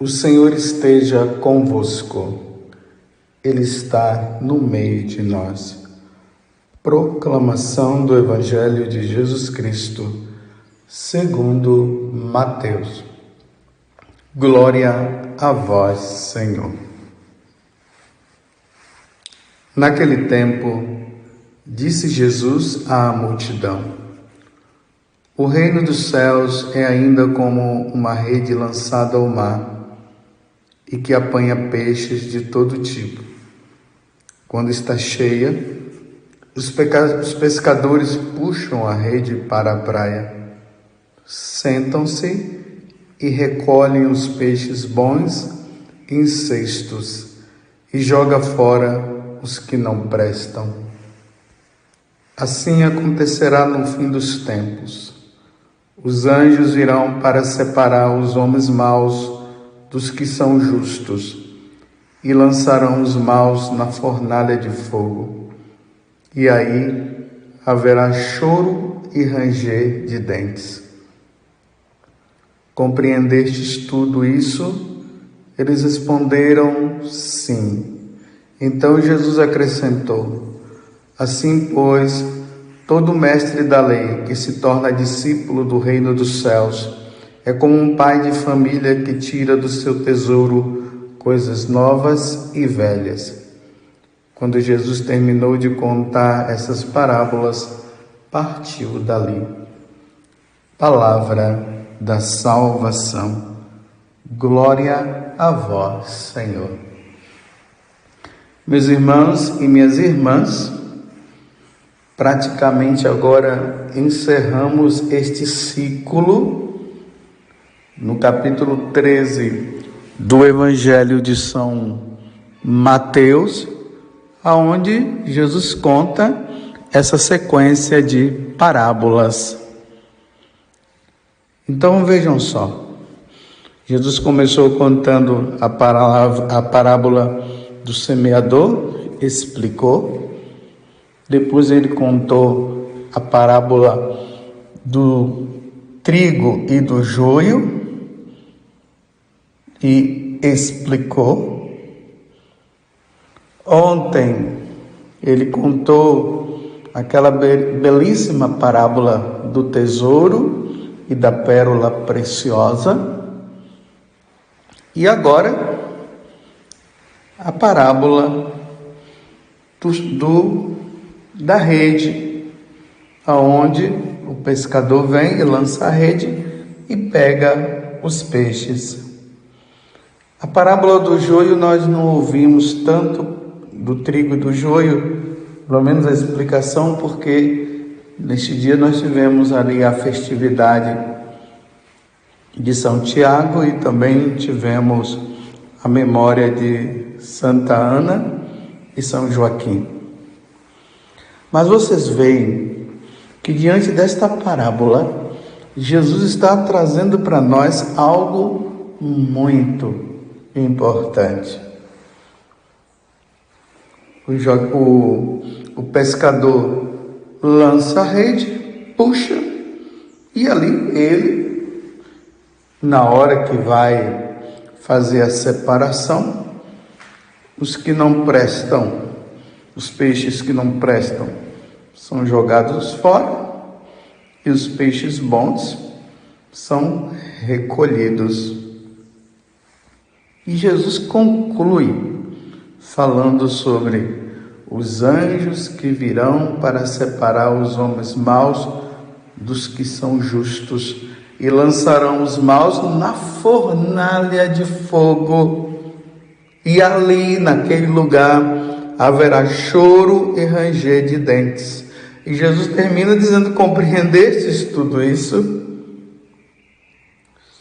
O Senhor esteja convosco. Ele está no meio de nós. Proclamação do Evangelho de Jesus Cristo, segundo Mateus. Glória a vós, Senhor. Naquele tempo, disse Jesus à multidão: o reino dos céus é ainda como uma rede lançada ao mar e que apanha peixes de todo tipo. Quando está cheia, os pescadores puxam a rede para a praia, sentam-se e recolhem os peixes bons em cestos e jogam fora os que não prestam. Assim acontecerá no fim dos tempos. Os anjos virão para separar os homens maus dos que são justos e lançarão os maus na fornalha de fogo. E aí haverá choro e ranger de dentes. Compreendestes tudo isso? Eles responderam: sim. Então Jesus acrescentou: assim, pois, todo mestre da lei que se torna discípulo do reino dos céus é como um pai de família que tira do seu tesouro coisas novas e velhas. Quando Jesus terminou de contar essas parábolas, partiu dali. Palavra da salvação. Glória a vós, Senhor. Meus irmãos e minhas irmãs, praticamente agora encerramos este ciclo no capítulo 13 do Evangelho de São Mateus, aonde Jesus conta essa sequência de parábolas. Então vejam só, Jesus começou contando a parábola do semeador, explicou. Depois ele contou a parábola do trigo e do joio e explicou. Ontem ele contou aquela belíssima parábola do tesouro e da pérola preciosa. E agora a parábola da rede, aonde o pescador vem e lança a rede e pega os peixes. A parábola do joio nós não ouvimos tanto, do trigo e do joio, pelo menos a explicação, porque neste dia nós tivemos ali a festividade de São Tiago e também tivemos a memória de Santa Ana e São Joaquim. Mas vocês veem que diante desta parábola, Jesus está trazendo para nós algo muito importante. O pescador lança a rede, puxa, e ali ele, na hora que vai fazer a separação, os que não prestam, os peixes que não prestam, são jogados fora e os peixes bons são recolhidos. E Jesus conclui falando sobre os anjos que virão para separar os homens maus dos que são justos e lançarão os maus na fornalha de fogo. E ali, naquele lugar, haverá choro e ranger de dentes. E Jesus termina dizendo: compreendestes tudo isso?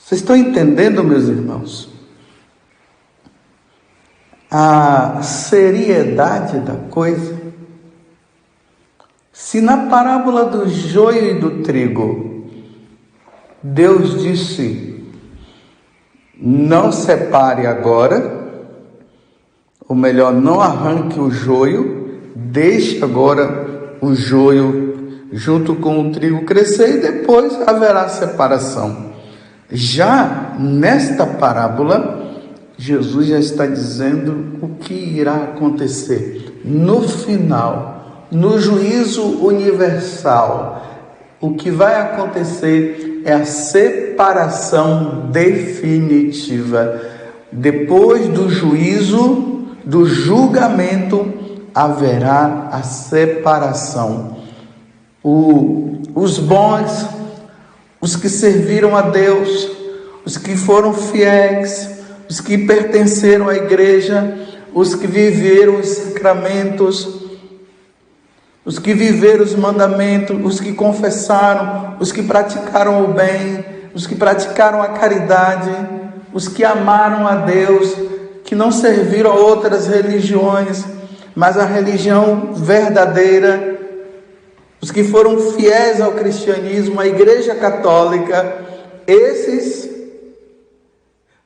Vocês estão entendendo, meus irmãos? A seriedade da coisa. Se na parábola do joio e do trigo, Deus disse: não separe agora, ou melhor, não arranque o joio, deixe agora o joio junto com o trigo crescer e depois haverá separação. Já nesta parábola, Jesus já está dizendo o que irá acontecer no final, no juízo universal. O que vai acontecer é a separação definitiva. Depois do juízo, do julgamento, haverá a separação. Os bons, os que serviram a Deus, os que foram fiéis, os que pertenceram à igreja, os que viveram os sacramentos, os que viveram os mandamentos, os que confessaram, os que praticaram o bem, os que praticaram a caridade, os que amaram a Deus, que não serviram a outras religiões, mas a religião verdadeira, os que foram fiéis ao cristianismo, à Igreja Católica, esses,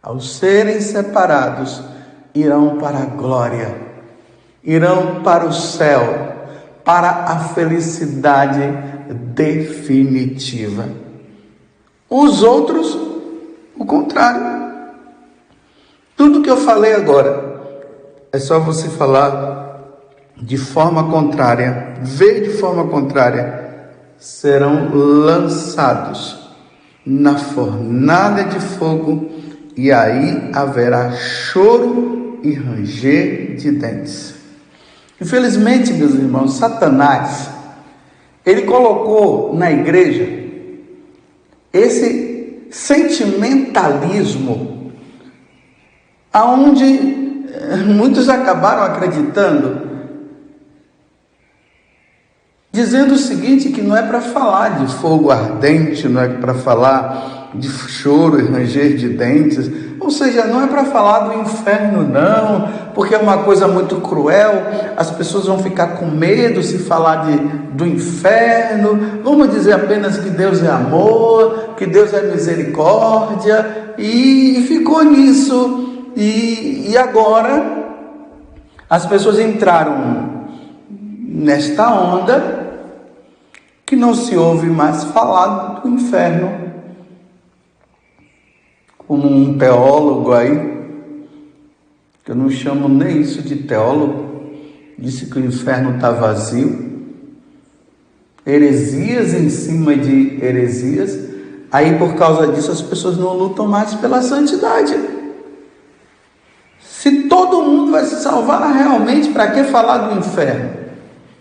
ao serem separados, irão para a glória, irão para o céu, para a felicidade definitiva. Os outros, o contrário. Tudo que eu falei agora, é só você falar de forma contrária, ver de forma contrária, serão lançados na fornalha de fogo, e aí haverá choro e ranger de dentes. Infelizmente, meus irmãos, Satanás, ele colocou na igreja esse sentimentalismo, aonde muitos acabaram acreditando, dizendo o seguinte, que não é para falar de fogo ardente, não é para falar de choro e ranger de dentes, ou seja, não é para falar do inferno não, porque é uma coisa muito cruel, as pessoas vão ficar com medo se falar do inferno, vamos dizer apenas que Deus é amor, que Deus é misericórdia, e ficou nisso, e agora as pessoas entraram nesta onda, que não se ouve mais falar do inferno. Como um teólogo aí, que eu não chamo nem isso de teólogo, disse que o inferno está vazio, heresias em cima de heresias, aí por causa disso as pessoas não lutam mais pela santidade. Se todo mundo vai se salvar realmente, para que falar do inferno?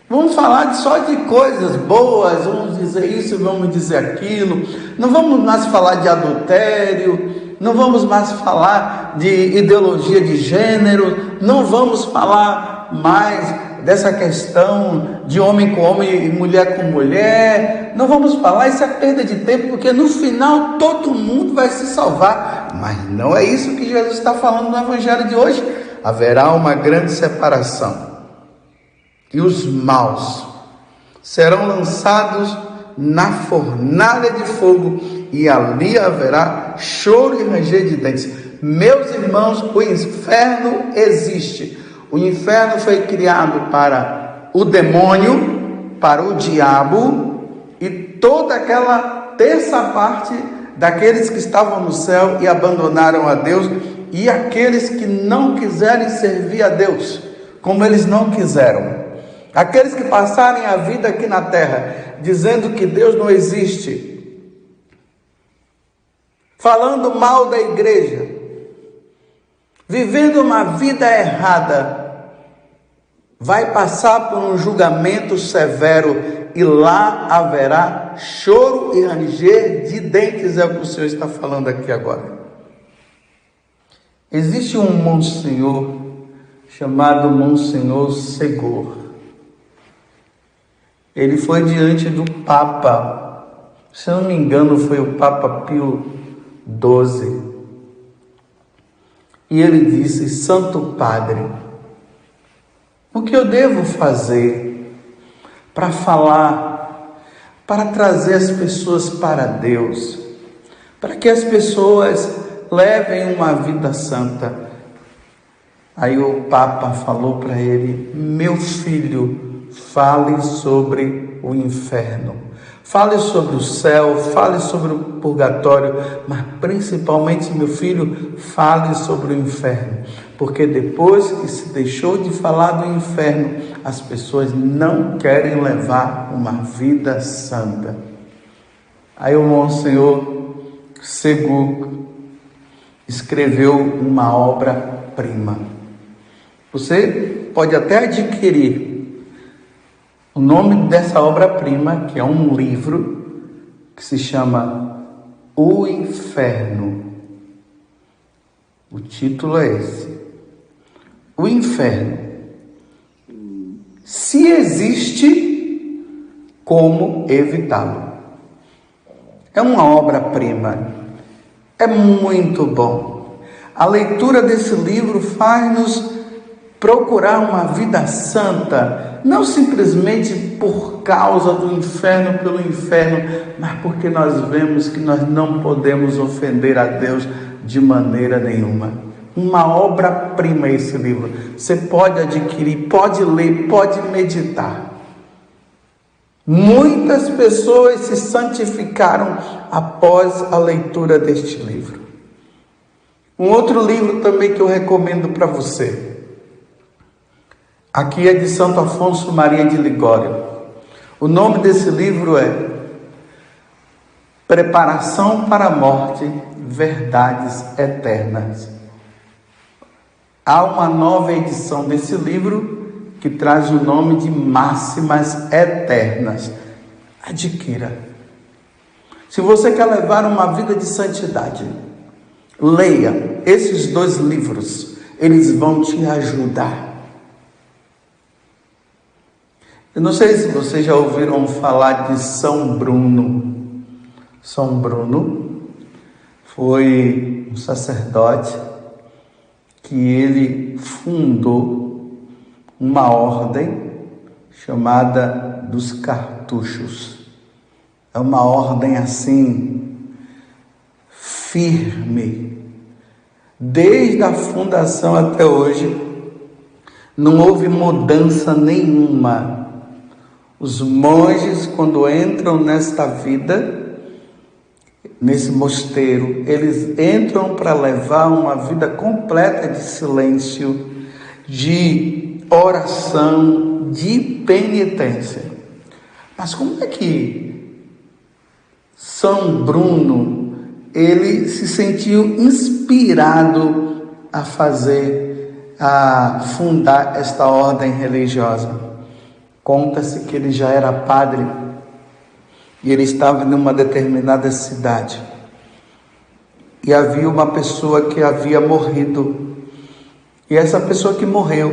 Vamos falar só de coisas boas, vamos dizer isso, vamos dizer aquilo, não vamos mais falar de adultério, não vamos mais falar de ideologia de gênero, não vamos falar mais dessa questão de homem com homem e mulher com mulher, não vamos falar, isso é perda de tempo, porque no final todo mundo vai se salvar, mas não é isso que Jesus está falando no Evangelho de hoje. Haverá uma grande separação. E os maus serão lançados na fornalha de fogo, e ali haverá choro e ranger de dentes. Meus irmãos, o inferno existe. O inferno foi criado para o demônio, para o diabo, e toda aquela terça parte daqueles que estavam no céu e abandonaram a Deus, e aqueles que não quiserem servir a Deus, como eles não quiseram. Aqueles que passarem a vida aqui na terra, dizendo que Deus não existe, falando mal da igreja, vivendo uma vida errada, vai passar por um julgamento severo, e lá haverá choro e ranger de dentes, é o que o Senhor está falando aqui agora. Existe um monsenhor chamado Monsenhor Segor. Ele foi diante do Papa, se eu não me engano foi o Papa Pio XII, e ele disse: Santo Padre, o que eu devo fazer para falar, para trazer as pessoas para Deus, para que as pessoas levem uma vida santa? Aí o Papa falou para ele: meu filho, fale sobre o inferno, Fale sobre o céu, fale sobre o purgatório, mas principalmente, meu filho, fale sobre o inferno. Porque depois que se deixou de falar do inferno, as pessoas não querem levar uma vida santa. Aí o Monsenhor Segu escreveu uma obra-prima. Você pode até adquirir o nome dessa obra-prima, que é um livro que se chama O Inferno. O título é esse: O Inferno. Se existe, como evitá-lo? É uma obra-prima. É muito bom. A leitura desse livro faz-nos procurar uma vida santa, não simplesmente por causa do inferno, pelo inferno, mas porque nós vemos que nós não podemos ofender a Deus de maneira nenhuma. Uma obra-prima esse livro. Você pode adquirir, pode ler, pode meditar. Muitas pessoas se santificaram após a leitura deste livro. Um outro livro também que eu recomendo para você. Aqui é de Santo Afonso Maria de Ligório. O nome desse livro é Preparação para a Morte, Verdades Eternas. Há uma nova edição desse livro que traz o nome de Máximas Eternas. Adquira. Se você quer levar uma vida de santidade, leia esses 2 livros. Eles vão te ajudar. Eu não sei se vocês já ouviram falar de São Bruno. São Bruno foi um sacerdote que ele fundou uma ordem chamada dos cartuchos. É uma ordem assim, firme. Desde a fundação até hoje, não houve mudança nenhuma. Os monges, quando entram nesta vida, nesse mosteiro, eles entram para levar uma vida completa de silêncio, de oração, de penitência. Mas como é que São Bruno, ele se sentiu inspirado a fundar esta ordem religiosa? Conta-se que ele já era padre e ele estava em uma determinada cidade. E havia uma pessoa que havia morrido. E essa pessoa que morreu,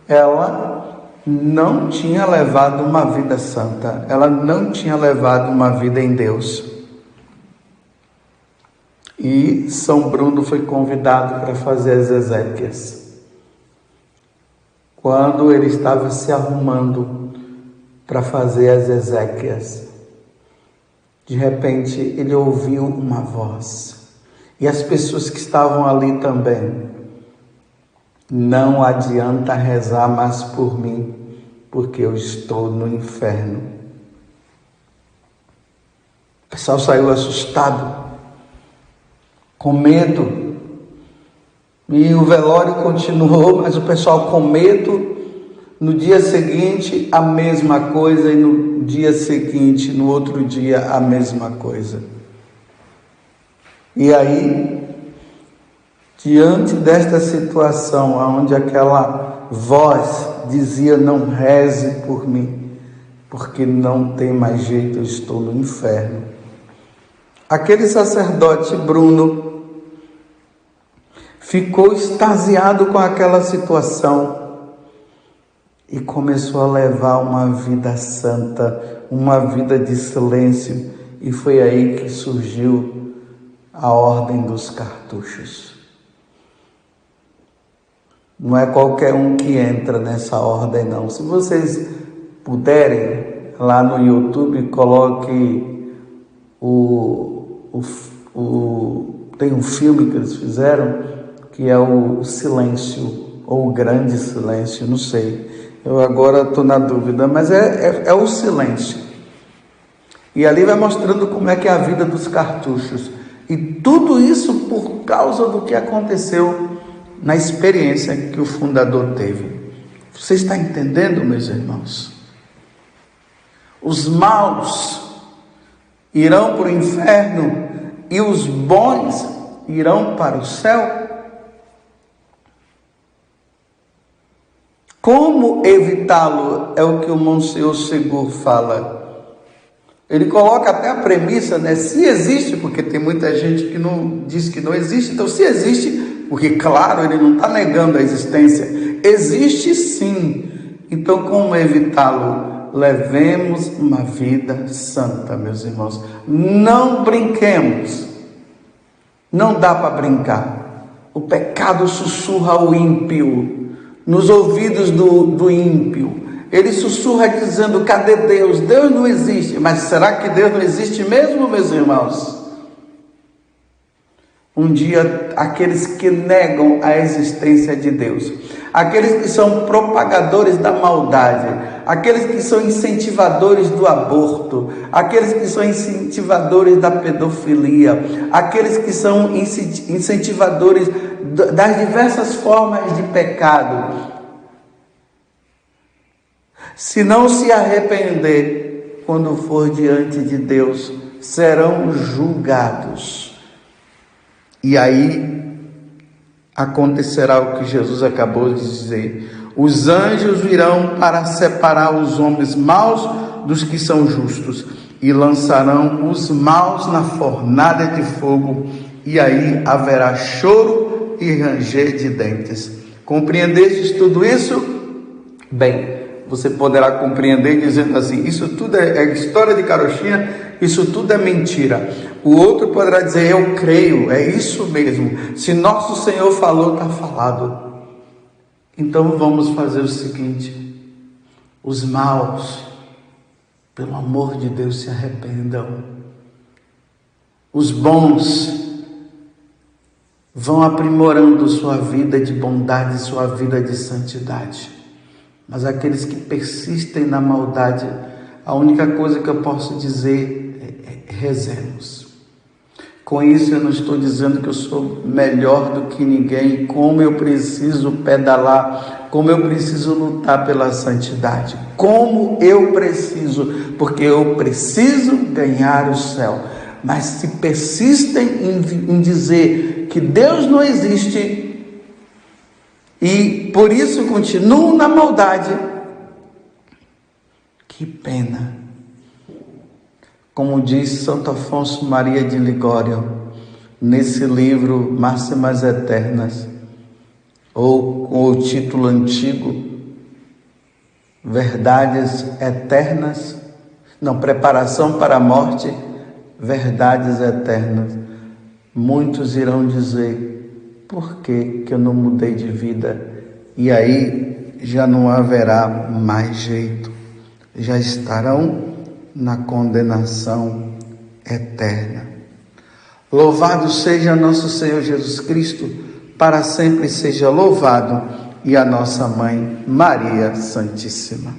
ela não tinha levado uma vida santa. Ela não tinha levado uma vida em Deus. E São Bruno foi convidado para fazer as exéquias. Quando ele estava se arrumando para fazer as exéquias, de repente ele ouviu uma voz. E as pessoas que estavam ali também: não adianta rezar mais por mim, porque eu estou no inferno. O pessoal saiu assustado, com medo. E o velório continuou, mas o pessoal com medo. No dia seguinte, a mesma coisa. E no dia seguinte, no outro dia, a mesma coisa. E aí, diante desta situação, onde aquela voz dizia: não reze por mim, porque não tem mais jeito, eu estou no inferno. Aquele sacerdote Bruno ficou extasiado com aquela situação e começou a levar uma vida santa, uma vida de silêncio, e foi aí que surgiu a ordem dos cartuchos. Não é qualquer um que entra nessa ordem, não. Se vocês puderem, lá no YouTube, coloque tem um filme que eles fizeram, que é o Silêncio, ou o Grande Silêncio, não sei. Eu agora estou na dúvida, mas é o silêncio. E ali vai mostrando como é que é a vida dos cartuchos. E tudo isso por causa do que aconteceu na experiência que o fundador teve. Você está entendendo, meus irmãos? Os maus irão para o inferno e os bons irão para o céu. Como evitá-lo? É o que o Monsenhor Segur fala. Ele coloca até a premissa, né? Se existe, porque tem muita gente que não diz que não existe. Então, se existe, porque claro, ele não está negando a existência, existe sim. Então, como evitá-lo? Levemos uma vida santa, meus irmãos. Não brinquemos. Não dá para brincar. O pecado sussurra o ímpio nos ouvidos do ímpio. Ele sussurra dizendo: cadê Deus? Deus não existe. Mas será que Deus não existe mesmo, meus irmãos? Um dia, aqueles que negam a existência de Deus, aqueles que são propagadores da maldade, aqueles que são incentivadores do aborto, aqueles que são incentivadores da pedofilia, aqueles que são incentivadores das diversas formas de pecado, se não se arrepender, quando for diante de Deus, serão julgados. E aí acontecerá o que Jesus acabou de dizer: os anjos virão para separar os homens maus dos que são justos, e lançarão os maus na fornalha de fogo, e aí haverá choro e ranger de dentes. Compreendestes tudo isso? Bem, você poderá compreender dizendo assim: isso tudo é história de carochinha, isso tudo é mentira. O outro poderá dizer: eu creio, é isso mesmo. Se nosso Senhor falou, está falado. Então vamos fazer o seguinte: os maus, pelo amor de Deus, se arrependam. Os bons vão aprimorando sua vida de bondade, sua vida de santidade. Mas aqueles que persistem na maldade, a única coisa que eu posso dizer é: rezemos. Com isso eu não estou dizendo que eu sou melhor do que ninguém, como eu preciso pedalar, como eu preciso lutar pela santidade, como eu preciso, porque eu preciso ganhar o céu. Mas se persistem em dizer que Deus não existe, e por isso continuam na maldade, que pena. Como diz Santo Afonso Maria de Ligório, nesse livro Máximas Eternas, ou com o título antigo, Verdades Eternas, Preparação para a Morte, Verdades Eternas. Muitos irão dizer: por que eu não mudei de vida? E aí já não haverá mais jeito, já estarão na condenação eterna. Louvado seja nosso Senhor Jesus Cristo, para sempre seja louvado, e a nossa Mãe Maria Santíssima.